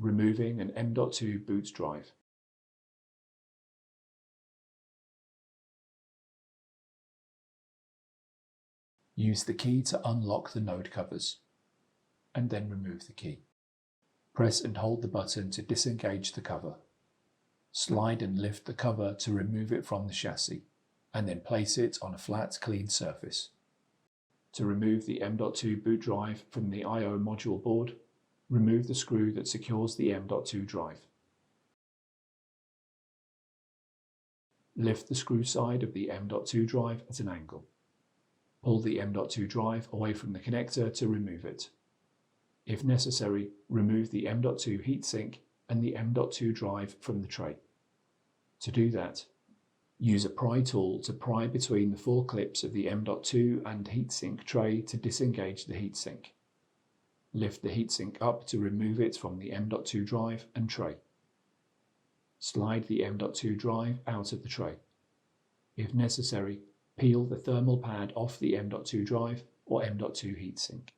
removing an M.2 boot drive. Use the key to unlock the node covers, and then remove the key. Press and hold the button to disengage the cover. Slide and lift the cover to remove it from the chassis, and then place it on a flat, clean surface. To remove the M.2 boot drive from the I/O module board, remove the screw that secures the M.2 drive. Lift the screw side of the M.2 drive at an angle. Pull the M.2 drive away from the connector to remove it. If necessary, remove the M.2 heatsink and the M.2 drive from the tray. To do that, use a pry tool to pry between the 4 clips of the M.2 and heatsink tray to disengage the heatsink. Lift the heatsink up to remove it from the M.2 drive and tray. Slide the M.2 drive out of the tray. If necessary, peel the thermal pad off the M.2 drive or M.2 heatsink.